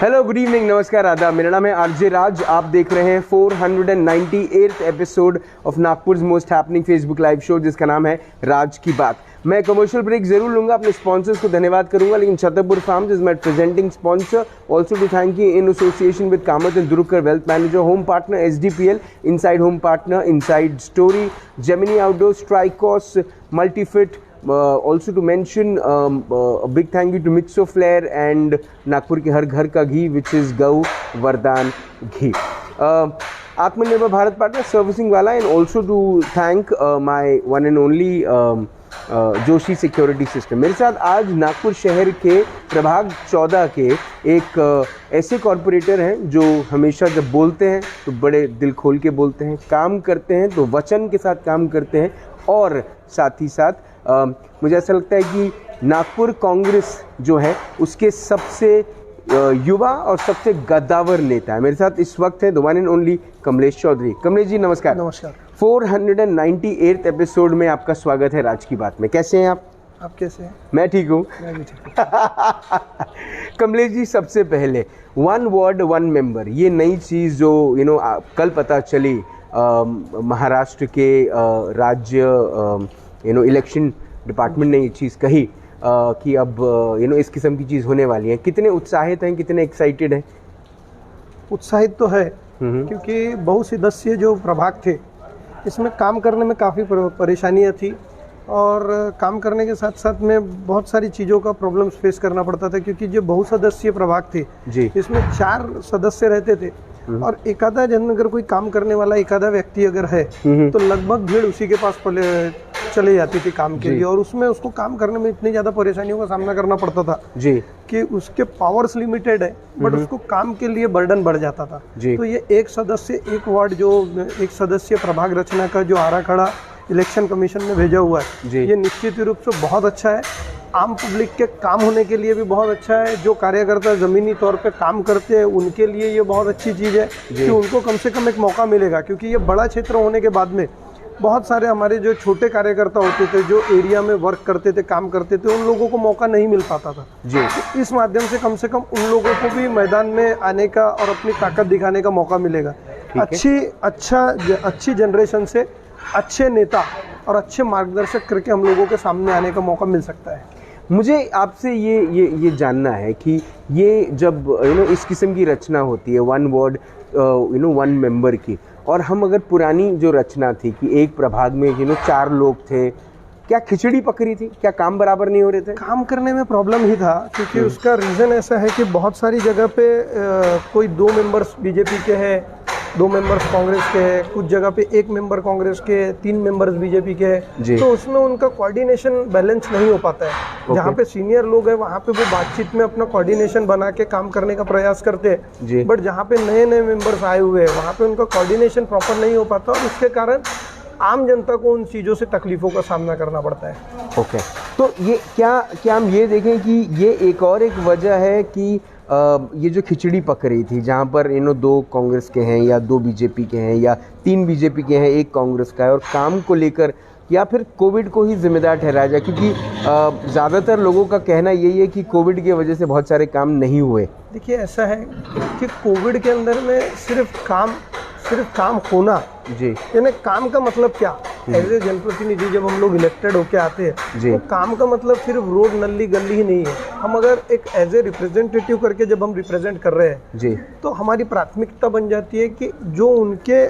Hello, good evening, नमस्कार, आदाब। मेरा नाम है आरजे राज। आप देख रहे हैं 498th episode of Nagpur most happening Facebook live show, जिसका नाम है राज की बात। मैं कमर्शियल ब्रेक जरूर लूंगा, अपने स्पॉन्सर्स को धन्यवाद करूंगा, लेकिन Chhatarpur farms is my presenting sponsor. Also to thank you in association with Kamat and Durukar wealth manager, home partner SDPL, inside home partner inside story, Gemini outdoor, Strikos, multifit. Also to mention a big thank you to Mixoflair and Nagpur के हर घर का घी which is गौ Vardan ghee. Atmanirbhar Bharat partner servicing वाला, and also to thank my one and only Joshi security system. मेरे साथ आज नागपुर शहर के प्रभाग 14 के एक ऐसे कॉरपोरेटर हैं जो हमेशा जब बोलते हैं तो बड़े दिल खोल के बोलते हैं, काम करते हैं तो वचन के साथ काम करते हैं, और साथ ही साथ मुझे ऐसा लगता है कि नागपुर कांग्रेस जो है उसके सबसे युवा और सबसे गद्दावर नेता है. मेरे साथ इस वक्त है the one and only Kamlesh Chaudhary. Kamlesh ji नमस्कार. नमस्कार. 498th एपिसोड में आपका स्वागत है राज की बात में. कैसे हैं आप? आप कैसे हैं? मैं ठीक हूँ. मैं भी ठीक हूँ. कमलेश जी, सबसे पहले वन वार्ड वन मेंबर, ये नई चीज़ जो कल पता चली महाराष्ट्र के राज्य इलेक्शन डिपार्टमेंट ने ये चीज़ कही कि अब इस किस्म की चीज़ होने वाली है. कितने उत्साहित हैं, कितने एक्साइटेड हैं? उत्साहित तो है, क्योंकि बहुसदस्यीय जो प्रभाग थे इसमें काम करने में काफ़ी परेशानियां थी, और काम करने के साथ साथ में बहुत सारी चीज़ों का प्रॉब्लम्स फेस करना पड़ता था, क्योंकि जो बहुसदस्यीय प्रभाग थे जी, इसमें 4 सदस्य रहते थे, और एकाधा जन अगर कोई काम करने वाला एकाधा व्यक्ति अगर है तो लगभग भीड़ उसी के पास चले जाती थी काम के लिए, और उसमें उसको काम करने में इतनी ज़्यादा परेशानियों का सामना करना पड़ता था जी कि उसके पावर्स लिमिटेड है, बट उसको काम के लिए बर्डन बढ़ जाता था. तो ये एक सदस्य एक वार्ड जो एक सदस्य प्रभाग रचना का जो आराखड़ा इलेक्शन कमीशन ने भेजा हुआ है, ये निश्चित रूप से बहुत अच्छा है. आम पब्लिक के काम होने के लिए भी बहुत अच्छा है. जो कार्यकर्ता ज़मीनी तौर पे काम करते हैं उनके लिए ये बहुत अच्छी चीज़ है कि उनको कम से कम एक मौका मिलेगा, क्योंकि ये बड़ा क्षेत्र होने के बाद में बहुत सारे हमारे जो छोटे कार्यकर्ता होते थे, जो एरिया में वर्क करते थे, काम करते थे, उन लोगों को मौका नहीं मिल पाता था जी. तो इस माध्यम से कम उन लोगों को भी मैदान में आने का और अपनी ताकत दिखाने का मौका मिलेगा. अच्छी जनरेशन से अच्छे नेता और अच्छे मार्गदर्शक करके हम लोगों के सामने आने का मौका मिल सकता है. मुझे आपसे ये जानना है कि ये जब इस किस्म की रचना होती है वन वार्ड वन मेंबर की, और हम अगर पुरानी जो रचना थी कि एक प्रभाग में 4 लोग थे, क्या खिचड़ी पकड़ी थी? क्या काम बराबर नहीं हो रहे थे? काम करने में प्रॉब्लम ही था, क्योंकि उसका रीज़न ऐसा है कि बहुत सारी जगह पे कोई 2 मेंबर्स बीजेपी के हैं, 2 मेंबर्स कांग्रेस के हैं, कुछ जगह पे 1 मेंबर कांग्रेस के, 3 मेंबर्स बीजेपी के हैं, तो उसमें उनका कोऑर्डिनेशन बैलेंस नहीं हो पाता है. जहाँ पे सीनियर लोग हैं वहाँ पे वो बातचीत में अपना कोऑर्डिनेशन बना के काम करने का प्रयास करते हैं, बट जहाँ पे नए मेंबर्स आए हुए हैं वहाँ पे उनका कोऑर्डिनेशन प्रॉपर नहीं हो पाता, और उसके कारण आम जनता को उन चीज़ों से तकलीफ़ों का सामना करना पड़ता है. ओके. तो ये क्या हम ये देखें कि ये एक वजह है कि ये जो खिचड़ी पक रही थी, जहाँ पर 2 कांग्रेस के हैं या 2 बीजेपी के हैं या 3 बीजेपी के हैं, 1 कांग्रेस का है, और काम को लेकर, या फिर कोविड को ही जिम्मेदार ठहराया जाए? क्योंकि ज़्यादातर लोगों का कहना यही है कि कोविड की वजह से बहुत सारे काम नहीं हुए. देखिए, ऐसा है कि कोविड के अंदर में सिर्फ काम होना जी, यानी काम का मतलब क्या? एज ए जनप्रतिनिधि जब हम लोग इलेक्टेड होके आते हैं तो काम का मतलब सिर्फ रोड नली गली ही नहीं है. हम अगर एक एज ए रिप्रेजेंटेटिव करके जब हम रिप्रेजेंट कर रहे हैं जी, तो हमारी प्राथमिकता बन जाती है कि जो उनके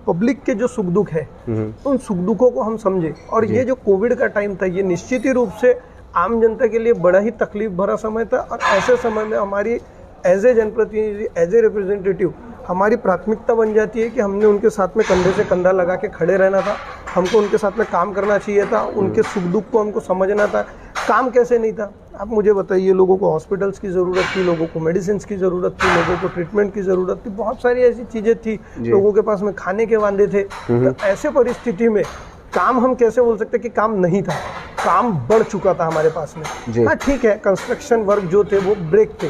पब्लिक के जो सुख दुख है उन सुख दुखों को हम समझें. और ये जो कोविड का टाइम था, ये निश्चित ही रूप से आम जनता के लिए बड़ा ही तकलीफ भरा समय था, और ऐसे समय में हमारी एज ए जनप्रतिनिधि, एज ए रिप्रेजेंटेटिव, हमारी प्राथमिकता बन जाती है कि हमने उनके साथ में कंधे से कंधा लगा के खड़े रहना था. हमको उनके साथ में काम करना चाहिए था, उनके सुख दुख को हमको समझना था. काम कैसे नहीं था? आप मुझे बताइए. लोगों को हॉस्पिटल्स की ज़रूरत थी, लोगों को मेडिसिन की ज़रूरत थी, लोगों को ट्रीटमेंट की ज़रूरत थी, बहुत सारी ऐसी चीज़ें थी, लोगों के पास में खाने के वांदे थे. तो ऐसे परिस्थिति में काम हम कैसे बोल सकते कि काम नहीं था? काम बढ़ चुका था हमारे पास में. हाँ ठीक है, कंस्ट्रक्शन वर्क जो थे वो ब्रेक थे,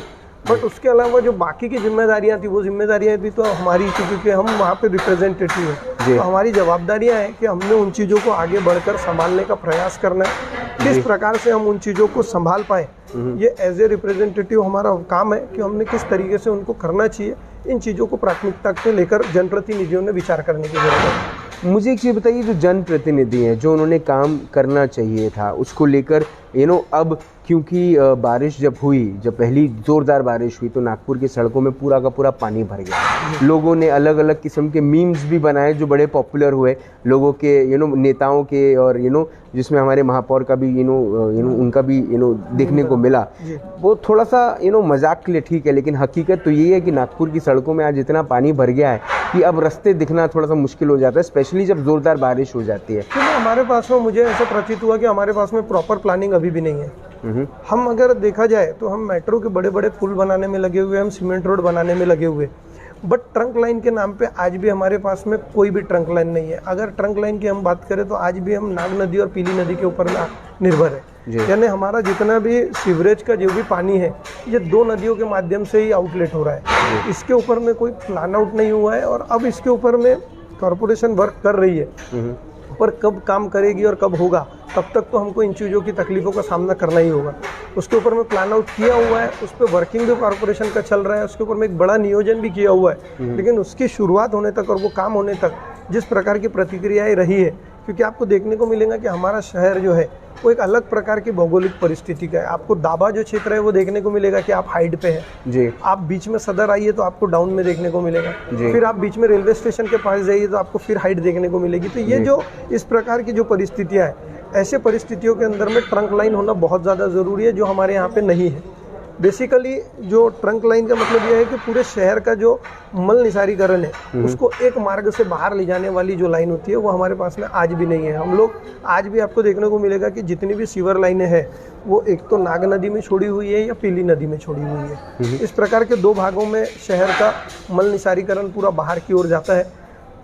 बट उसके अलावा जो बाकी की जिम्मेदारियां थी वो जिम्मेदारियां भी तो हमारी थी, क्योंकि हम वहाँ पे रिप्रेजेंटेटिव हैं. तो हमारी जवाबदारियां हैं कि हमने उन चीज़ों को आगे बढ़कर संभालने का प्रयास करना है। किस प्रकार से हम उन चीज़ों को संभाल पाए, ये एज ए रिप्रेजेंटेटिव हमारा काम है कि हमने किस तरीके से उनको करना चाहिए। इन चीज़ों को प्राथमिकता से लेकर जनप्रतिनिधियों ने विचार करने की जरूरत है। मुझे एक चीज़ बताइए, जो जनप्रतिनिधि हैं, जो उन्होंने काम करना चाहिए था उसको लेकर अब क्योंकि बारिश जब हुई, जब पहली ज़ोरदार बारिश हुई तो नागपुर की सड़कों में पूरा का पूरा पानी भर गया। लोगों ने अलग अलग किस्म के मीम्स भी बनाए जो बड़े पॉपुलर हुए लोगों के, नेताओं के, और जिसमें हमारे महापौर का भी उनका भी देखने को मिला। वो थोड़ा सा मजाक के लिए ठीक है, लेकिन हकीकत तो यही है कि नागपुर की सड़कों में आज इतना पानी भर गया है कि अब रास्ते दिखना थोड़ा सा मुश्किल हो जाता है, स्पेशली जब ज़ोरदार बारिश हो जाती है। तो हमारे पास में, मुझे ऐसा प्रतीत हुआ कि हमारे पास में प्रॉपर प्लानिंग अभी भी नहीं है। हम अगर देखा जाए तो हम मेट्रो के बड़े बड़े पुल बनाने में लगे हुए, हम सीमेंट रोड बनाने में लगे हुए, बट ट्रंक लाइन के नाम पे आज भी हमारे पास में कोई भी ट्रंक लाइन नहीं है। अगर ट्रंक लाइन की हम बात करें तो आज भी हम नाग नदी और पीली नदी के ऊपर निर्भर है। यानी हमारा जितना भी सीवरेज का जो भी पानी है, ये 2 नदियों के माध्यम से ही आउटलेट हो रहा है। इसके ऊपर में कोई प्लान आउट नहीं हुआ है और अब इसके ऊपर में कॉरपोरेशन वर्क कर रही है, पर कब काम करेगी और कब होगा तब तक तो हमको इन चीज़ों की तकलीफों का सामना करना ही होगा। उसके ऊपर में प्लान आउट किया हुआ है, उस पर वर्किंग भी कॉरपोरेशन का चल रहा है, उसके ऊपर में एक बड़ा नियोजन भी किया हुआ है, लेकिन उसकी शुरुआत होने तक और वो काम होने तक जिस प्रकार की प्रतिक्रियाएं रही है, क्योंकि आपको देखने को मिलेगा कि हमारा शहर जो है वो एक अलग प्रकार की भौगोलिक परिस्थिति का है। आपको दाबा जो क्षेत्र है वो देखने को मिलेगा कि आप हाइट पे हैं जी, आप बीच में सदर आइए तो आपको डाउन में देखने को मिलेगा, फिर आप बीच में रेलवे स्टेशन के पास जाइए तो आपको फिर हाइट देखने को मिलेगी। तो ये जो इस प्रकार की जो परिस्थितियाँ हैं, ऐसे परिस्थितियों के अंदर में ट्रंक लाइन होना बहुत ज़्यादा ज़रूरी है, जो हमारे यहाँ पे नहीं है। बेसिकली जो ट्रंक लाइन का मतलब यह है कि पूरे शहर का जो मल निसारीकरण है उसको एक मार्ग से बाहर ले जाने वाली जो लाइन होती है वो हमारे पास में आज भी नहीं है। हम लोग आज भी आपको देखने को मिलेगा कि जितनी भी सीवर लाइनें हैं वो एक तो नाग नदी में छोड़ी हुई है या पीली नदी में छोड़ी हुई है। इस प्रकार के 2 भागों में शहर का मल निसारीकरण पूरा बाहर की ओर जाता है।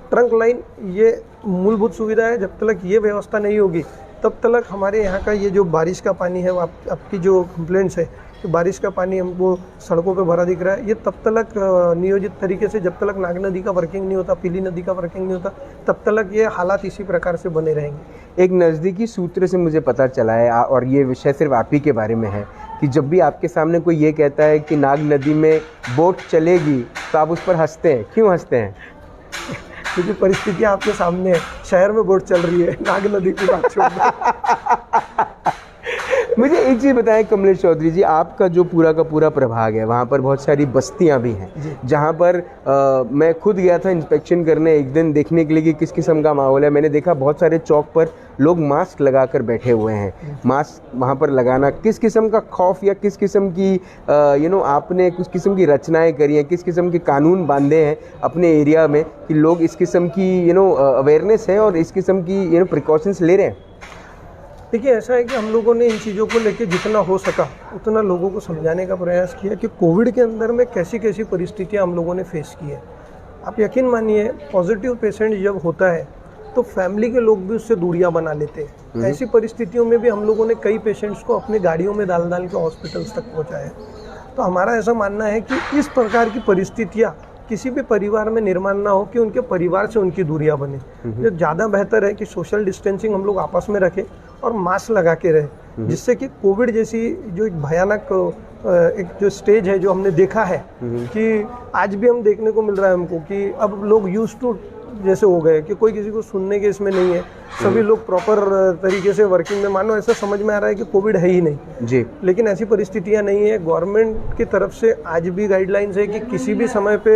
ट्रंक लाइन ये मूलभूत सुविधा है, जब तक ये व्यवस्था नहीं होगी तब तक हमारे यहाँ का ये जो बारिश का पानी है, आपकी जो कंप्लेंट्स है कि बारिश का पानी हमको सड़कों पे भरा दिख रहा है, ये तब तक नियोजित तरीके से, जब तक नाग नदी का वर्किंग नहीं होता, पीली नदी का वर्किंग नहीं होता, तब तक ये हालात इसी प्रकार से बने रहेंगे। एक नज़दीकी सूत्र से मुझे पता चला है, और ये विषय सिर्फ आप ही के बारे में है, कि जब भी आपके सामने कोई ये कहता है कि नाग नदी में बोट चलेगी तो आप उस पर हंसते हैं। क्यों हंसते हैं? क्योंकि परिस्थितियाँ आपके सामने है, शहर में बोट चल रही है, नाग नदी की बात छोड़ दो। मुझे एक चीज़ बताएं कमलेश चौधरी जी, आपका जो पूरा का पूरा प्रभाग है वहाँ पर बहुत सारी बस्तियाँ भी हैं जहाँ पर मैं खुद गया था इंस्पेक्शन करने एक दिन, देखने के लिए कि किस किस्म का माहौल है। मैंने देखा बहुत सारे चौक पर लोग मास्क लगाकर बैठे हुए हैं। मास्क वहाँ पर लगाना किस किस्म का खौफ या किस किस्म की आपने कुछ किस्म की रचनाएं करी हैं, किस किस्म के कानून बांधे हैं अपने एरिया में कि लोग इस किस्म की अवेयरनेस है और इस किस्म की प्रिकॉशंस ले रहे हैं? देखिए, ऐसा है कि हम लोगों ने इन चीज़ों को लेकर जितना हो सका उतना लोगों को समझाने का प्रयास किया कि कोविड के अंदर में कैसी कैसी परिस्थितियां हम लोगों ने फेस की है। आप यकीन मानिए, पॉजिटिव पेशेंट जब होता है तो फैमिली के लोग भी उससे दूरियां बना लेते हैं। ऐसी परिस्थितियों में भी हम लोगों ने कई पेशेंट्स को अपने गाड़ियों में डाल के हॉस्पिटल्स तक पहुँचाया। तो हमारा ऐसा मानना है कि इस प्रकार की परिस्थितियाँ किसी भी परिवार में निर्माण ना हो कि उनके परिवार से उनकी दूरियां बने। जो ज़्यादा बेहतर है कि सोशल डिस्टेंसिंग हम लोग आपस में रखें और मास्क लगा के रहे, जिससे कि कोविड जैसी जो एक भयानक एक जो स्टेज है जो हमने देखा है कि आज भी हम देखने को मिल रहा है हमको कि अब लोग यूज्ड टू जैसे हो गए कि कोई किसी को सुनने के इसमें नहीं है, सभी लोग प्रॉपर तरीके से वर्किंग में, मानो ऐसा समझ में आ रहा है कि कोविड है ही नहीं जी। लेकिन ऐसी परिस्थितियां नहीं है। गवर्नमेंट की तरफ से आज भी गाइडलाइंस है कि किसी भी समय पे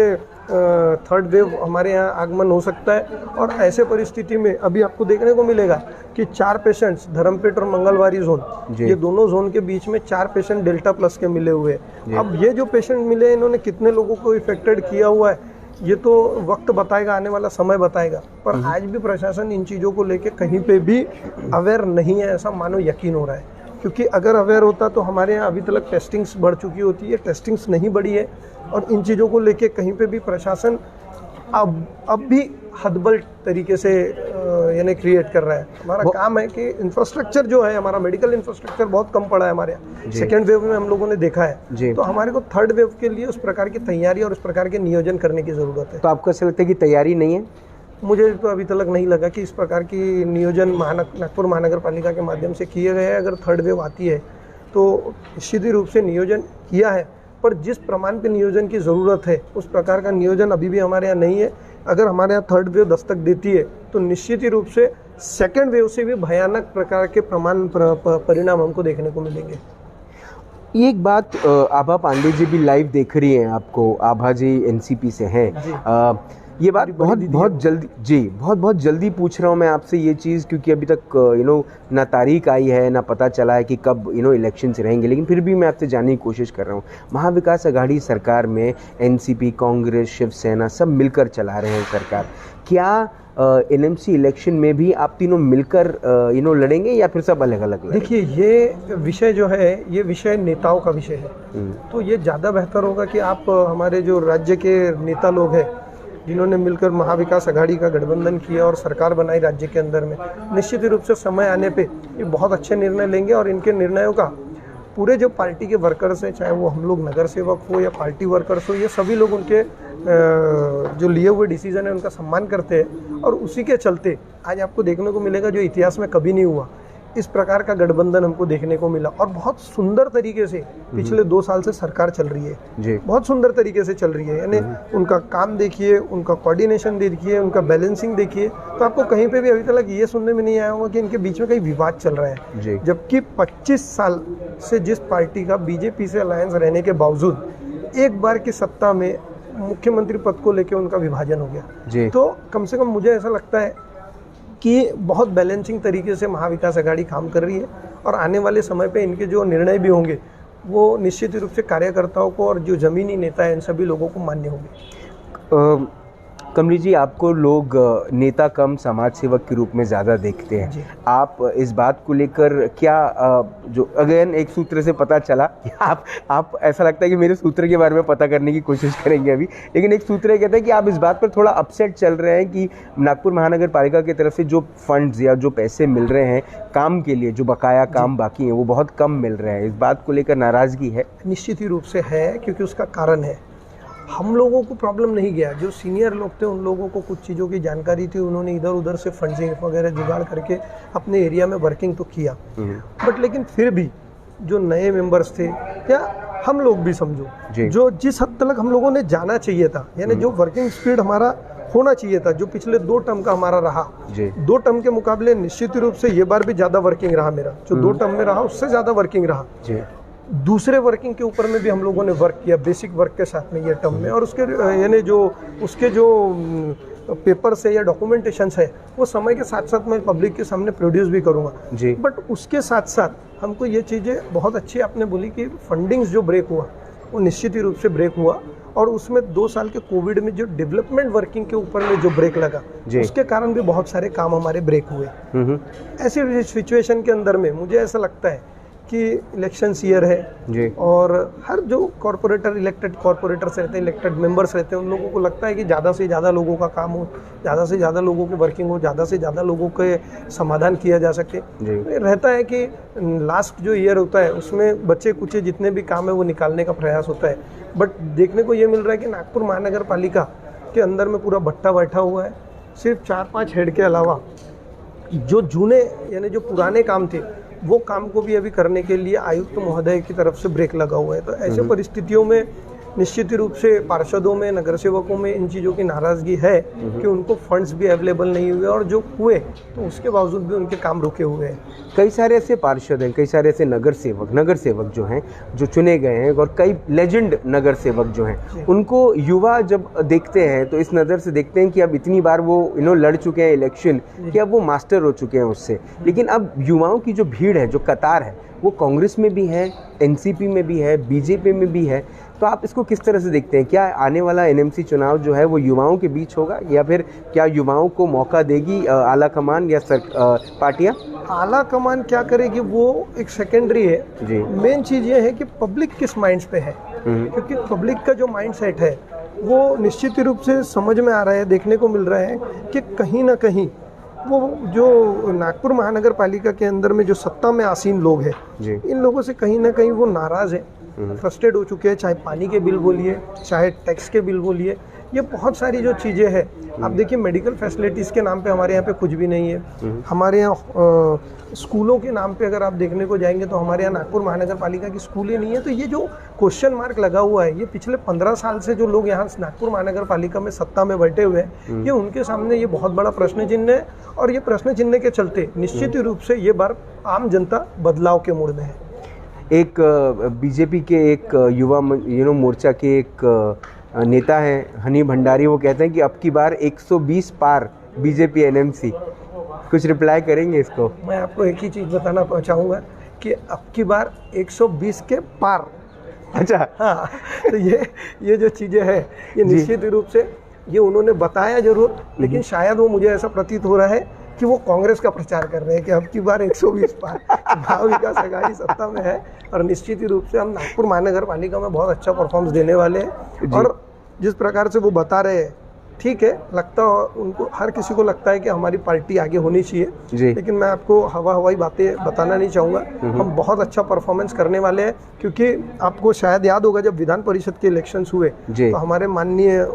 3rd वेव हमारे यहाँ आगमन हो सकता है। और ऐसे परिस्थिति में अभी आपको देखने को मिलेगा कि 4 पेशेंट्स धर्मपेट और मंगलवारी जोन, ये दोनों जोन के बीच में 4 पेशेंट डेल्टा प्लस के मिले हुए हैं। अब ये जो पेशेंट मिले इन्होंने कितने लोगों को इफेक्टेड किया हुआ है ये तो वक्त बताएगा, आने वाला समय बताएगा। पर आज भी प्रशासन इन चीज़ों को लेके कहीं पे भी अवेयर नहीं है, ऐसा मानो यकीन हो रहा है। क्योंकि अगर अवेयर होता तो हमारे यहाँ अभी तक टेस्टिंग्स बढ़ चुकी होती है, टेस्टिंग्स नहीं बढ़ी है। और इन चीज़ों को लेके कहीं पे भी प्रशासन अब भी हदबल तरीके से यानी क्रिएट कर रहा है। हमारा काम है कि इंफ्रास्ट्रक्चर जो है, हमारा मेडिकल इंफ्रास्ट्रक्चर बहुत कम पड़ा है हमारे यहाँ। 2nd वेव में हम लोगों ने देखा है, तो हमारे को 3rd वेव के लिए उस प्रकार की तैयारी और उस प्रकार के नियोजन करने की ज़रूरत है। तो आपको ऐसा लगता है कि तैयारी नहीं है? मुझे तो अभी तक नहीं लगा कि इस प्रकार की नियोजन नागपुर महानगर पालिका के माध्यम से किए गए हैं। अगर थर्ड वेव आती है तो निश्चित ही रूप से नियोजन किया है, पर जिस प्रमाण पे नियोजन की ज़रूरत है उस प्रकार का नियोजन अभी भी हमारे यहाँ नहीं है। अगर हमारे यहाँ थर्ड वेव दस्तक देती है तो निश्चित ही रूप से सेकेंड वेव से भी भयानक प्रकार के परिणाम हमको देखने को मिलेंगे। एक बात, आभा पांडे जी भी लाइव देख रही हैं आपको, आभा जी एनसीपी से हैं। ये बात बहुत जल्दी पूछ रहा हूँ मैं आपसे ये चीज़, क्योंकि अभी तक ना तारीख आई है ना पता चला है कि कब इलेक्शंस रहेंगे, लेकिन फिर भी मैं आपसे जानने की कोशिश कर रहा हूँ। महाविकास आघाड़ी सरकार में एनसीपी, कांग्रेस, शिवसेना सब मिलकर चला रहे हैं सरकार। क्या एनएमसी इलेक्शन में भी आप तीनों मिलकर लड़ेंगे या फिर सब अलग अलग लड़ेंगे? देखिए, ये विषय जो है ये विषय नेताओं का विषय है, तो ये ज़्यादा बेहतर होगा कि आप हमारे जो राज्य के नेता लोग हैं जिन्होंने मिलकर महाविकास आघाड़ी का गठबंधन किया और सरकार बनाई राज्य के अंदर में, निश्चित रूप से समय आने पे ये बहुत अच्छे निर्णय लेंगे और इनके निर्णयों का पूरे जो पार्टी के वर्कर्स हैं, चाहे वो हम लोग नगर सेवक हो या पार्टी वर्कर्स हो, ये सभी लोग उनके जो लिए हुए डिसीजन है उनका सम्मान करते हैं। और उसी के चलते आज आपको देखने को मिलेगा जो इतिहास में कभी नहीं हुआ, इस प्रकार का गठबंधन हमको देखने को मिला और बहुत सुंदर तरीके से पिछले 2 साल से सरकार चल रही है जी। बहुत सुंदर तरीके से चल रही है, यानी उनका काम देखिए, उनका कोऑर्डिनेशन देखिए, उनका बैलेंसिंग देखिए, तो आपको कहीं पे भी अभी तक ये सुनने में नहीं आया होगा कि इनके बीच में कहीं विवाद चल रहा है। जबकि 25 साल से जिस पार्टी का बीजेपी से अलायंस रहने के बावजूद एक बार की सत्ता में मुख्यमंत्री पद को लेकर उनका विभाजन हो गया, तो कम से कम मुझे ऐसा लगता है कि बहुत बैलेंसिंग तरीके से महाविकास आघाड़ी काम कर रही है और आने वाले समय पे इनके जो निर्णय भी होंगे वो निश्चित रूप से कार्यकर्ताओं को और जो ज़मीनी नेता हैं इन सभी लोगों को मान्य होंगे। कमली जी, आपको लोग नेता कम समाज सेवक के रूप में ज़्यादा देखते हैं। आप इस बात को लेकर क्या जो अगेन एक सूत्र से पता चला कि आप ऐसा लगता है कि मेरे सूत्र के बारे में पता करने की कोशिश करेंगे अभी, लेकिन एक सूत्र ये कहता है कि आप इस बात पर थोड़ा अपसेट चल रहे हैं कि नागपुर महानगर पालिका की तरफ से जो फंड्स या जो पैसे मिल रहे हैं काम के लिए, जो बकाया काम बाकी हैं वो बहुत कम मिल रहे हैं। इस बात को लेकर नाराज़गी है? निश्चित ही रूप से है, क्योंकि उसका कारण है हम लोगों को प्रॉब्लम नहीं गया। जो सीनियर लोग थे उन लोगों को कुछ चीज़ों की जानकारी थी, उन्होंने इधर उधर से फंडिंग वगैरह जुगाड़ करके अपने एरिया में वर्किंग तो किया, बट लेकिन फिर भी जो नए मेंबर्स थे या हम लोग भी समझो जो जिस हद तक हम लोगों ने जाना चाहिए था, यानी जो वर्किंग स्पीड हमारा होना चाहिए था, जो पिछले 2 टर्म का हमारा रहा, 2 टर्म के मुकाबले निश्चित रूप से ये बार भी ज़्यादा वर्किंग रहा मेरा, जो 2 टर्म में रहा उससे ज़्यादा वर्किंग रहा। दूसरे वर्किंग के ऊपर में भी हम लोगों ने वर्क किया बेसिक वर्क के साथ में ये टर्म में, और उसके यानी जो उसके जो पेपर्स है या डॉक्यूमेंटेशन है वो समय के साथ साथ मैं पब्लिक के सामने प्रोड्यूस भी करूँगा। बट उसके साथ साथ हमको ये चीज़ें बहुत अच्छी आपने बोली कि फंडिंग्स जो ब्रेक हुआ वो निश्चित ही रूप से ब्रेक हुआ, और उसमें 2 साल के कोविड में जो डेवलपमेंट वर्किंग के ऊपर में जो ब्रेक लगा उसके कारण भी बहुत सारे काम हमारे ब्रेक हुए। ऐसे सिचुएशन के अंदर में मुझे ऐसा लगता है कि इलेक्शन ईयर है और हर जो कॉर्पोरेटर इलेक्टेड कॉर्पोरेटर्स रहते हैं, इलेक्टेड मेंबर्स रहते हैं, उन लोगों को लगता है कि ज़्यादा से ज़्यादा लोगों का काम हो, ज़्यादा से ज़्यादा लोगों की वर्किंग हो, ज़्यादा से ज़्यादा लोगों के समाधान किया जा सके। रहता है कि लास्ट जो ईयर होता है उसमें बच्चे कुचे जितने भी काम है वो निकालने का प्रयास होता है, बट देखने को ये मिल रहा है कि नागपुर महानगर पालिका के अंदर में पूरा भट्टा बैठा हुआ है। सिर्फ 4-5 हेड के अलावा जो जूने यानी जो पुराने काम थे वो काम को भी अभी करने के लिए आयुक्त महोदय की तरफ से ब्रेक लगा हुआ है। तो ऐसे परिस्थितियों में निश्चित रूप से पार्षदों में, नगर सेवकों में इन चीज़ों की नाराज़गी है कि उनको फंड्स भी अवेलेबल नहीं हुए, और जो हुए तो उसके बावजूद भी उनके काम रुके हुए हैं। कई सारे ऐसे पार्षद हैं, कई सारे ऐसे नगर सेवक जो हैं जो चुने गए हैं, और कई लेजेंड नगर सेवक जो हैं उनको युवा जब देखते हैं तो इस नज़र से देखते हैं कि अब इतनी बार वो लड़ चुके हैं इलेक्शन कि अब वो मास्टर हो चुके हैं उससे। लेकिन अब युवाओं की जो भीड़ है, जो कतार है, वो कांग्रेस में भी है, एनसीपी में भी है, बीजेपी में भी है। तो आप इसको किस तरह से देखते हैं? क्या आने वाला एनएमसी चुनाव जो है वो युवाओं के बीच होगा, या फिर क्या युवाओं को मौका देगी आला कमान या पार्टियां? आला कमान क्या करेगी वो एक सेकेंडरी है जी। मेन चीज़ ये है कि पब्लिक किस माइंड्स पे है, क्योंकि पब्लिक का जो माइंड सेट है वो निश्चित रूप से समझ में आ रहा है, देखने को मिल रहा है कि कहीं ना कहीं वो जो नागपुर महानगर पालिका के अंदर में जो सत्ता में आसीन लोग हैं इन लोगों से कहीं ना कहीं वो नाराज़ है, फ्रस्ट्रेट हो चुके हैं, चाहे पानी के बिल बोलिए, चाहे टैक्स के बिल बोलिए, ये बहुत सारी जो चीज़ें हैं, आप देखिए मेडिकल फैसिलिटीज़ के नाम पे हमारे यहाँ पे कुछ भी नहीं है। हमारे यहाँ स्कूलों के नाम पे अगर आप देखने को जाएंगे तो हमारे यहाँ नागपुर महानगर पालिका की स्कूल ही नहीं है। तो ये जो क्वेश्चन मार्क लगा हुआ है, ये पिछले 15 साल से जो लोग यहाँ नागपुर महानगर पालिका में सत्ता में बैठे हुए हैं, ये उनके सामने ये बहुत बड़ा प्रश्न चिन्ह है। और ये प्रश्न चिन्ह के चलते निश्चित ही रूप से ये बार आम जनता बदलाव के मूड में है। एक बीजेपी के एक युवा मोर्चा के एक नेता हैं हनी भंडारी, वो कहते हैं कि अब की बार 120 पार बीजेपी एनएमसी। कुछ रिप्लाई करेंगे इसको? मैं आपको एक ही चीज़ बताना चाहूँगा कि अब की बार 120 के पार। अच्छा, हाँ, तो ये जो चीज़ें हैं, ये निश्चित रूप से ये उन्होंने बताया जरूर, लेकिन शायद वो मुझे ऐसा प्रतीत हो रहा है कि वो कांग्रेस का प्रचार कर रहे हैं कि अब की बार 120 पार। भाव विकास अघाड़ी सत्ता में है और निश्चित ही रूप से हम नागपुर महानगर पालिका में बहुत अच्छा परफॉर्मेंस देने वाले हैं। और जिस प्रकार से वो बता रहे हैं, ठीक है, लगता उनको, हर किसी को लगता है कि हमारी पार्टी आगे होनी चाहिए, लेकिन मैं आपको हवाई बातें बताना नहीं चाहूँगा। हम बहुत अच्छा परफॉर्मेंस करने वाले हैं, क्योंकि आपको शायद याद होगा जब विधान परिषद के इलेक्शंस हुए तो हमारे माननीय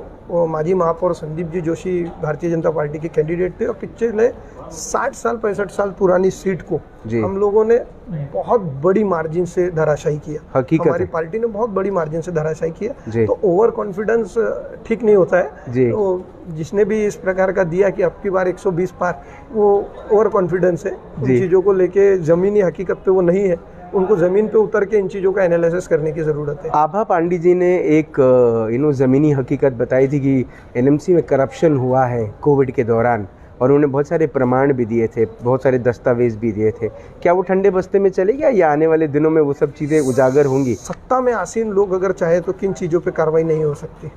माजी महापौर संदीप जी जोशी भारतीय जनता पार्टी के कैंडिडेट थे और पिछले 60 साल 65 साल पुरानी सीट को हम लोगों ने बहुत बड़ी मार्जिन से धराशायी किया। हमारी पार्टी ने बहुत बड़ी मार्जिन से धराशायी किया। तो ओवर कॉन्फिडेंस ठीक नहीं होता है। तो जिसने भी इस प्रकार का दिया कि अब की बार 120 पार, वो ओवर कॉन्फिडेंस है। उन चीज़ों को लेके ज़मीनी हकीकत पे वो नहीं है। उनको ज़मीन पे उतर के इन चीज़ों का एनालिसिस करने की ज़रूरत है। आभा पांडे जी ने एक ज़मीनी हकीकत बताई थी कि एनएमसी में करप्शन हुआ है कोविड के दौरान, और उन्होंने बहुत सारे प्रमाण भी दिए थे, बहुत सारे दस्तावेज भी दिए थे। क्या वो ठंडे बस्ते में चलेगा या आने वाले दिनों में वो सब चीज़ें उजागर होंगी? सत्ता में आसीन लोग अगर चाहे तो किन चीज़ों पे कार्रवाई नहीं हो सकती?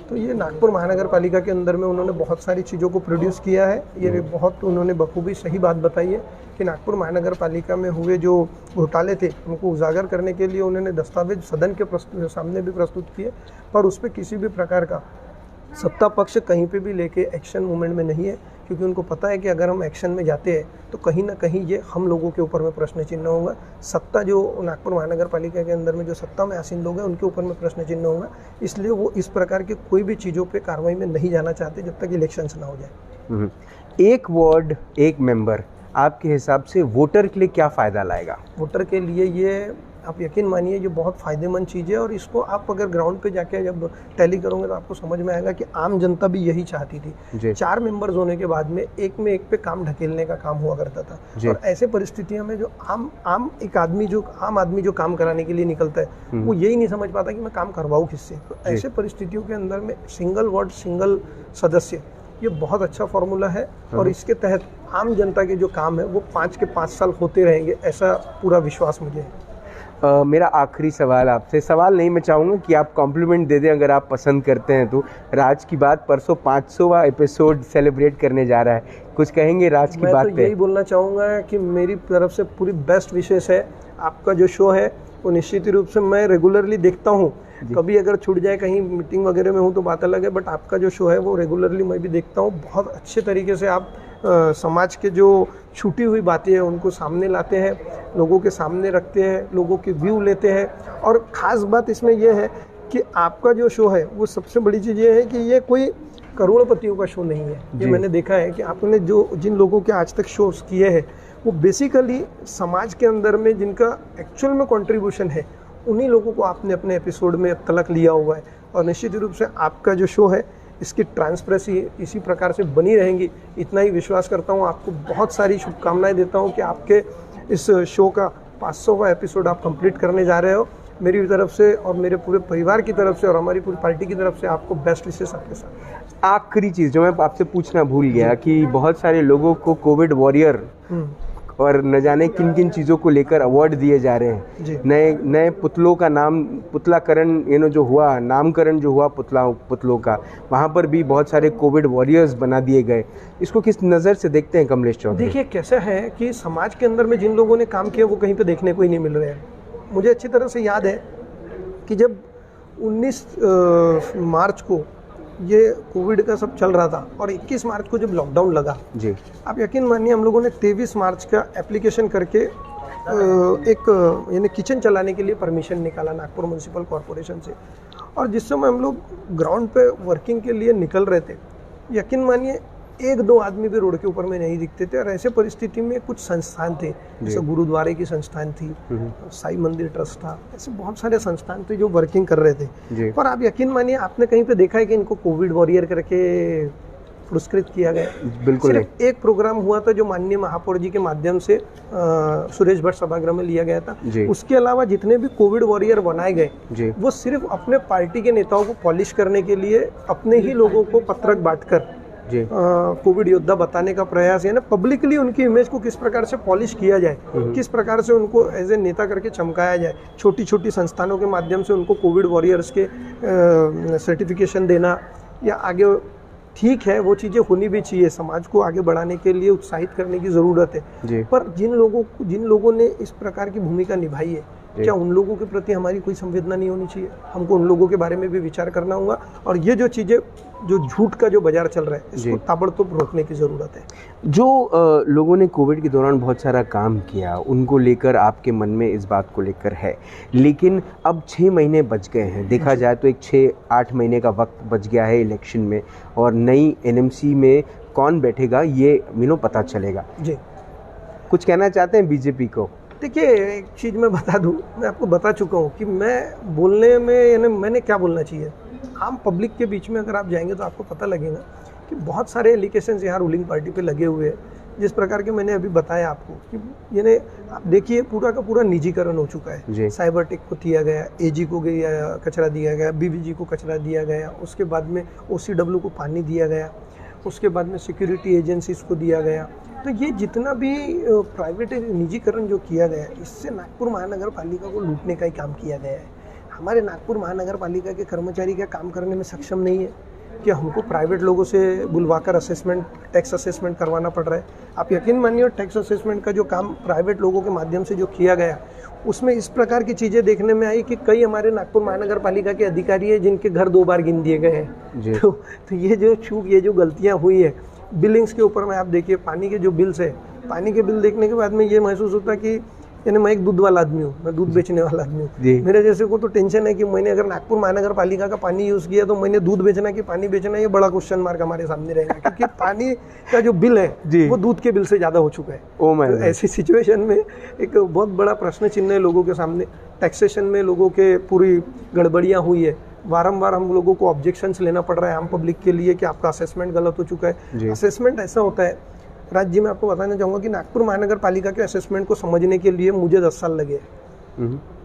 तो ये नागपुर महानगर पालिका के अंदर में उन्होंने बहुत सारी चीज़ों को प्रोड्यूस किया है। ये बहुत उन्होंने बखूबी सही बात बताई है कि नागपुर महानगर पालिका में हुए जो घोटाले थे उनको उजागर करने के लिए उन्होंने दस्तावेज सदन के सामने भी प्रस्तुत किए, पर उस पर किसी भी प्रकार का सत्ता पक्ष कहीं पे भी लेके एक्शन मूवमेंट में नहीं है, क्योंकि उनको पता है कि अगर हम एक्शन में जाते हैं तो कहीं ना कहीं ये हम लोगों के ऊपर में प्रश्न चिन्ह होगा। सत्ता जो नागपुर महानगर पालिका के अंदर में जो सत्ता में आसीन लोग हैं उनके ऊपर में प्रश्न चिन्ह होगा, इसलिए वो इस प्रकार की कोई भी चीज़ों पे कार्रवाई में नहीं जाना चाहते जब तक इलेक्शंस ना हो जाए। एक वार्ड एक मेंबर आपके हिसाब से वोटर के लिए क्या फ़ायदा लाएगा? वोटर के लिए ये आप यकीन मानिए ये बहुत फ़ायदेमंद चीज़ है, और इसको आप अगर ग्राउंड पे जाके जब टैली करोगे तो आपको समझ में आएगा कि आम जनता भी यही चाहती थी। 4 मेंबर्स होने के बाद में एक पे काम ढकेलने का काम हुआ करता था, और ऐसे परिस्थितियों में जो आम आदमी जो काम कराने के लिए निकलता है वो यही नहीं समझ पाता कि मैं काम करवाऊँ किससे। तो ऐसे परिस्थितियों के अंदर में सिंगल वार्ड सिंगल सदस्य ये बहुत अच्छा फॉर्मूला है, और इसके तहत आम जनता के जो काम है वो 5 के 5 साल होते रहेंगे, ऐसा पूरा विश्वास मुझे है। मेरा आखिरी सवाल आपसे, सवाल नहीं, मैं चाहूँगा कि आप कॉम्प्लीमेंट दे दें अगर आप पसंद करते हैं तो। राज की बात परसों 500वां एपिसोड सेलिब्रेट करने जा रहा है, कुछ कहेंगे राज की बात पे? मैं तो यही बोलना चाहूँगा कि मेरी तरफ से पूरी बेस्ट विशेष है। आपका जो शो है वो निश्चित रूप से मैं रेगुलरली देखता हूँ। कभी अगर छूट जाए कहीं मीटिंग वगैरह में हूँ तो बात अलग है, बट आपका जो शो है वो रेगुलरली मैं भी देखता हूँ। बहुत अच्छे तरीके से आप समाज के जो छूटी हुई बातें हैं उनको सामने लाते हैं, लोगों के सामने रखते हैं, लोगों के व्यू लेते हैं। और ख़ास बात इसमें यह है कि आपका जो शो है वो सबसे बड़ी चीज़ ये है कि ये कोई करोड़पतियों का शो नहीं है। ये मैंने देखा है कि आपने जिन लोगों के आज तक शोज किए हैं वो बेसिकली समाज के अंदर में जिनका एक्चुअल में कंट्रीब्यूशन है उन्हीं लोगों को आपने अपने एपिसोड में अब तक लिया हुआ है। और निश्चित रूप से आपका जो शो है इसकी ट्रांसपेरेंसी इसी प्रकार से बनी रहेंगी, इतना ही विश्वास करता हूँ। आपको बहुत सारी शुभकामनाएं देता हूँ कि आपके इस शो का 500वां एपिसोड आप कंप्लीट करने जा रहे हो। मेरी तरफ से और मेरे पूरे परिवार की तरफ से और हमारी पूरी पार्टी की तरफ से आपको बेस्ट विशेष आपके साथ। आखिरी चीज़ जो मैं आपसे पूछना भूल गया कि बहुत सारे लोगों को कोविड वॉरियर और न जाने किन किन चीज़ों को लेकर अवार्ड दिए जा रहे हैं। नए पुतलों का नाम, पुतलाकरण जो हुआ, नामकरण जो हुआ पुतलों का, वहाँ पर भी बहुत सारे कोविड वॉरियर्स बना दिए गए। इसको किस नज़र से देखते हैं कमलेश चौधरी? देखिए कैसा है कि समाज के अंदर में जिन लोगों ने काम किया वो कहीं पे देखने को ही नहीं मिल रहे हैं। मुझे अच्छी तरह से याद है कि जब 19 मार्च को ये कोविड का सब चल रहा था और 21 मार्च को जब लॉकडाउन लगा जी, आप यकीन मानिए हम लोगों ने 23 मार्च का एप्लीकेशन करके एक यानी किचन चलाने के लिए परमिशन निकाला नागपुर म्यूनसिपल कॉरपोरेशन से। और जिस समय हम लोग ग्राउंड पे वर्किंग के लिए निकल रहे थे, यकीन मानिए एक दो आदमी भी रोड के ऊपर में नहीं दिखते थे। और ऐसे परिस्थिति में कुछ संस्थान थे, जैसे गुरुद्वारे की संस्थान थी, साई मंदिर ट्रस्ट था, ऐसे बहुत सारे संस्थान थे जो वर्किंग कर रहे थे। पर आप यकीन मानिए, आपने कहीं पे देखा है कि इनको कोविड वॉरियर करके पुरस्कृत किया गया? बिल्कुल नहीं। सिर्फ एक प्रोग्राम हुआ था जो माननीय महापौर जी के माध्यम से सुरेश भट्ट सभागृह में लिया गया था। उसके अलावा जितने भी कोविड वॉरियर बनाए गए वो सिर्फ अपने पार्टी के नेताओं को पॉलिश करने के लिए अपने ही लोगों को पत्रक बांटकर कोविड योद्धा बताने का प्रयास है ना, पब्लिकली उनकी इमेज को किस प्रकार से पॉलिश किया जाए, किस प्रकार से उनको एज ए नेता करके चमकाया जाए। छोटी छोटी संस्थानों के माध्यम से उनको कोविड वॉरियर्स के सर्टिफिकेशन देना या आगे, ठीक है वो चीज़ें होनी भी चाहिए, समाज को आगे बढ़ाने के लिए उत्साहित करने की ज़रूरत है। पर जिन लोगों ने इस प्रकार की भूमिका निभाई है, क्या उन लोगों के प्रति हमारी कोई संवेदना नहीं होनी चाहिए? हमको उन लोगों के बारे में भी विचार करना होगा। और ये जो चीज़ें, जो झूठ का जो बाजार चल रहा है, इसको ताबड़तोड़ रोकने की ज़रूरत है। जो लोगों ने कोविड के दौरान बहुत सारा काम किया, उनको लेकर आपके मन में इस बात को लेकर है, लेकिन अब 6 महीने बच गए हैं, देखा जाए तो एक 6-8 महीने का वक्त बच गया है इलेक्शन में, और नई एनएमसी में कौन बैठेगा ये पता चलेगा। जी, कुछ कहना चाहते हैं बीजेपी को? देखिए, एक चीज़ मैं बता दूं, मैं आपको बता चुका हूं कि मैं बोलने में, यानी मैंने क्या बोलना चाहिए, आम पब्लिक के बीच में अगर आप जाएंगे तो आपको पता लगेगा कि बहुत सारे एलिगेशंस यहाँ रूलिंग पार्टी पे लगे हुए हैं। जिस प्रकार के मैंने अभी बताया आपको कि यानी आप देखिए पूरा का पूरा निजीकरण हो चुका है। साइबर टेक को दिया गया, एजी को कचरा दिया गया, बीवीजी को कचरा दिया गया, उसके बाद में ओसीडब्ल्यू को पानी दिया गया, उसके बाद में सिक्योरिटी एजेंसीज को दिया गया। तो ये जितना भी प्राइवेट निजीकरण जो किया गया है, इससे नागपुर महानगर पालिका को लूटने का ही काम किया गया है। हमारे नागपुर महानगर पालिका के कर्मचारी क्या काम करने में सक्षम नहीं है कि हमको प्राइवेट लोगों से बुलवाकर असेसमेंट, टैक्स असेसमेंट करवाना पड़ रहा है। आप यकीन मानिए, टैक्स असेसमेंट का जो काम प्राइवेट लोगों के माध्यम से जो किया गया, उसमें इस प्रकार की चीज़ें देखने में आई कि कई हमारे नागपुर महानगर पालिका के अधिकारी हैं जिनके घर 2 बार गिन दिए गए हैं। तो ये जो चूक, ये जो गलतियाँ हुई है बिलिंग्स के ऊपर में, आप देखिए पानी के जो बिल्स है, पानी के बिल देखने के बाद में ये महसूस होता कि यानी मैं एक दूध वाला आदमी हूँ, मैं दूध बेचने वाला आदमी हूँ। मेरे जैसे को तो टेंशन है कि मैंने अगर नागपुर महानगर पालिका का पानी यूज़ किया तो मैंने दूध बेचना कि पानी बेचना, ये बड़ा क्वेश्चन मार्क हमारे सामने रहेगा, क्योंकि पानी का जो बिल है वो दूध के बिल से ज़्यादा हो चुका है। तो ऐसी सिचुएशन में एक बहुत बड़ा प्रश्न चिन्ह है लोगों के सामने। टैक्सेशन में लोगों के पूरी गड़बड़ियाँ हुई है, बारंबार हम लोगों को ऑब्जेक्शंस लेना पड़ रहा है आम पब्लिक के लिए कि आपका असेसमेंट गलत हो चुका है। असेसमेंट ऐसा होता है, राज्य में आपको बताना चाहूँगा कि नागपुर महानगर पालिका के असेसमेंट को समझने के लिए मुझे 10 साल लगे।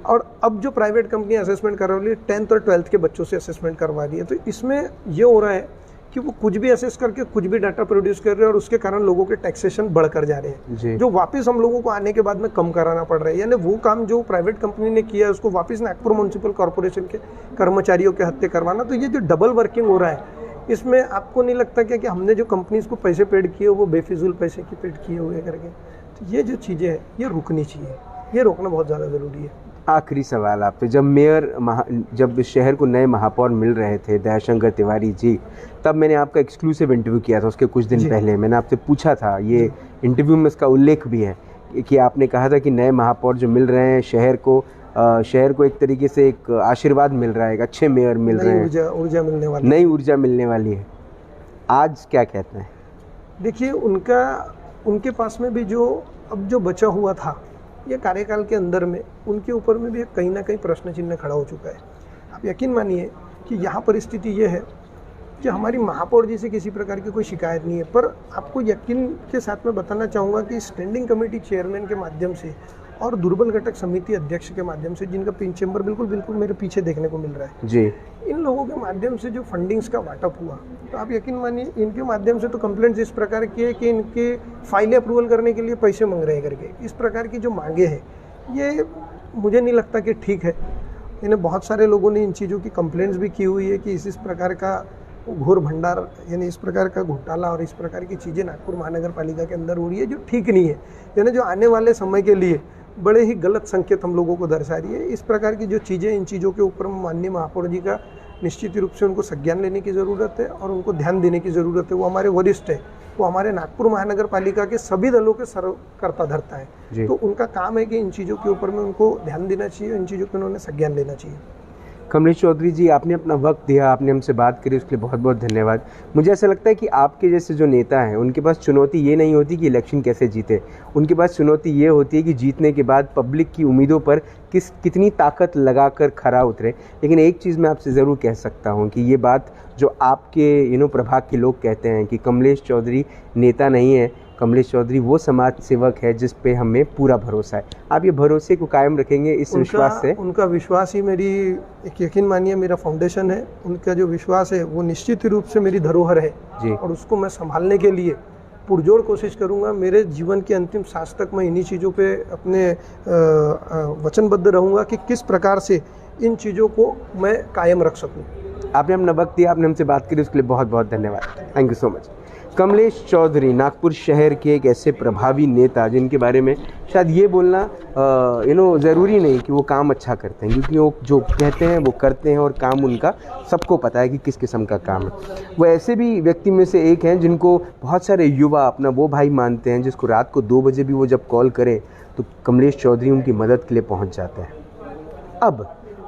और अब जो प्राइवेट कंपनी असेसमेंट कर रही है, 10th और 12th के बच्चों से असेसमेंट करवा रही है। तो इसमें ये हो रहा है कि वो कुछ भी असेस करके कुछ भी डाटा प्रोड्यूस कर रहे हैं, और उसके कारण लोगों के टैक्सेशन बढ़कर जा रहे हैं, जो वापस हम लोगों को आने के बाद में कम कराना पड़ रहा है। यानी वो काम जो प्राइवेट कंपनी ने किया है उसको वापस नागपुर म्युनिसिपल कॉर्पोरेशन के कर्मचारियों के हत्या करवाना। तो ये जो डबल वर्किंग हो रहा है, इसमें आपको नहीं लगता क्या कि हमने जो कंपनीज को पैसे पेड किए वो बेफिजूल पैसे की पेड किए हुए करके? तो ये जो चीज़ें हैं ये रुकनी चाहिए, ये रोकना बहुत ज़्यादा ज़रूरी है। आखिरी सवाल आप पे, जब शहर को नए महापौर मिल रहे थे दयाशंकर तिवारी जी, तब मैंने आपका एक्सक्लूसिव इंटरव्यू किया था। उसके कुछ दिन पहले मैंने आपसे पूछा था, ये इंटरव्यू में इसका उल्लेख भी है कि आपने कहा था कि नए महापौर जो मिल रहे हैं शहर को एक तरीके से एक आशीर्वाद मिल रहा है, एक अच्छे मेयर मिल रहे हैं, ऊर्जा मिलने वाली, नई ऊर्जा मिलने वाली है। आज क्या कहते हैं? देखिए, उनके पास में भी अब जो बचा हुआ था ये कार्यकाल के अंदर में, उनके ऊपर में भी कहीं ना कहीं प्रश्न चिन्ह खड़ा हो चुका है। आप यकीन मानिए कि यहाँ परिस्थिति ये है कि हमारी महापौर जी से किसी प्रकार की कोई शिकायत नहीं है, पर आपको यकीन के साथ में बताना चाहूँगा कि स्टैंडिंग कमेटी चेयरमैन के माध्यम से और दुर्बल घटक समिति अध्यक्ष के माध्यम से, जिनका पिन चैम्बर बिल्कुल मेरे पीछे देखने को मिल रहा है जी, इन लोगों के माध्यम से जो फंडिंग्स का वाटअप हुआ, तो आप यकीन मानिए इनके माध्यम से तो कंप्लेंट्स इस प्रकार की है कि इनके फाइलें अप्रूवल करने के लिए पैसे मांग रहे हैं करके, इस प्रकार की जो मांगे हैं ये मुझे नहीं लगता कि ठीक है। इन्हें बहुत सारे लोगों ने इन चीज़ों की कंप्लेंट्स भी की हुई है कि इस प्रकार का घोर भंडार, यानी इस प्रकार का घोटाला और इस प्रकार की चीज़ें नागपुर महानगर पालिका के अंदर हो रही है जो ठीक नहीं है, यानी जो आने वाले समय के लिए बड़े ही गलत संकेत हम लोगों को दर्शा रही है। इस प्रकार की जो चीज़ें, इन चीज़ों के ऊपर माननीय महापौर जी का निश्चित रूप से उनको संज्ञान लेने की ज़रूरत है और उनको ध्यान देने की ज़रूरत है। वो हमारे वरिष्ठ है, वो हमारे नागपुर महानगर पालिका के सभी दलों के सर्वकर्ता धरता है, तो उनका काम है कि इन चीज़ों के ऊपर में उनको ध्यान देना चाहिए, इन चीज़ों पर उन्होंने संज्ञान लेना चाहिए। कमलेश चौधरी जी, आपने अपना वक्त दिया, आपने हमसे बात करी, उसके लिए बहुत बहुत धन्यवाद। मुझे ऐसा लगता है कि आपके जैसे जो नेता हैं उनके पास चुनौती ये नहीं होती कि इलेक्शन कैसे जीते, उनके पास चुनौती ये होती है कि जीतने के बाद पब्लिक की उम्मीदों पर कितनी ताकत लगाकर खरा उतरे। लेकिन एक चीज़ मैं आपसे ज़रूर कह सकता हूँ कि ये बात जो आपके प्रभाग के लोग कहते हैं कि कमलेश चौधरी नेता नहीं है, कमलेश चौधरी वो समाज सेवक है जिस पे हमें पूरा भरोसा है। आप ये भरोसे को कायम रखेंगे इस विश्वास से? उनका विश्वास ही मेरी, एक यकीन मानिए, मेरा फाउंडेशन है। उनका जो विश्वास है वो निश्चित रूप से मेरी धरोहर है जी। और उसको मैं संभालने के लिए पुरजोर कोशिश करूंगा। मेरे जीवन के अंतिम सांस तक मैं इन्हीं चीज़ों पे अपने वचनबद्ध रहूंगा कि किस प्रकार से इन चीज़ों को मैं कायम रख सकूं। आपने अपना वक्त दिया, आपने हमसे बात करी, उसके लिए बहुत बहुत धन्यवाद। Thank you so much. Kamlesh Chaudhary, Nagpur शहर के एक ऐसे प्रभावी नेता जिनके बारे में शायद ये बोलना ज़रूरी नहीं कि वो काम अच्छा करते हैं, क्योंकि वो जो कहते हैं वो करते हैं और काम उनका सबको पता है कि किस किस्म का काम है। वो ऐसे भी व्यक्ति में से एक हैं जिनको बहुत सारे युवा अपना वो भाई मानते हैं जिसको रात को 2 बजे भी वो जब कॉल करे तो कमलेश चौधरी उनकी मदद के लिए पहुँच जाते हैं। अब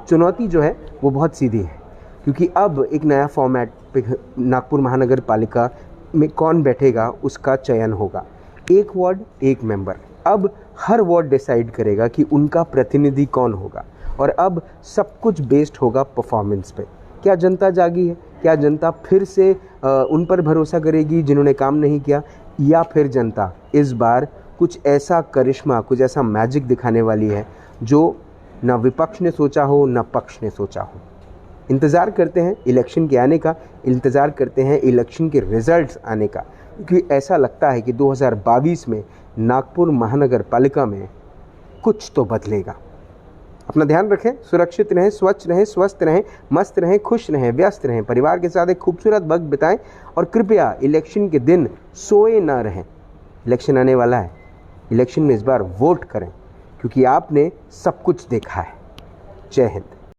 चुनौती जो है वो बहुत सीधी है, क्योंकि अब एक नया फॉर्मेट पे नागपुर महानगर पालिका में कौन बैठेगा उसका चयन होगा। एक वार्ड एक मेंबर, अब हर वार्ड डिसाइड करेगा कि उनका प्रतिनिधि कौन होगा और अब सब कुछ बेस्ड होगा परफॉर्मेंस पे। क्या जनता जागी है? क्या जनता फिर से उन पर भरोसा करेगी जिन्होंने काम नहीं किया, या फिर जनता इस बार कुछ ऐसा करिश्मा, कुछ ऐसा मैजिक दिखाने वाली है जो ना विपक्ष ने सोचा हो ना पक्ष ने सोचा हो? इंतज़ार करते हैं इलेक्शन के आने का, इंतज़ार करते हैं इलेक्शन के रिजल्ट्स आने का, क्योंकि ऐसा लगता है कि 2022 में नागपुर महानगर पालिका में कुछ तो बदलेगा। अपना ध्यान रखें, सुरक्षित रहें, स्वच्छ रहें, स्वस्थ रहें, मस्त रहें, खुश रहें, व्यस्त रहें, परिवार के साथ एक खूबसूरत वक्त बिताएं और कृपया इलेक्शन के दिन सोए ना रहें। इलेक्शन आने वाला है, इलेक्शन में इस बार वोट करें, क्योंकि आपने सब कुछ देखा है। जय हिंद।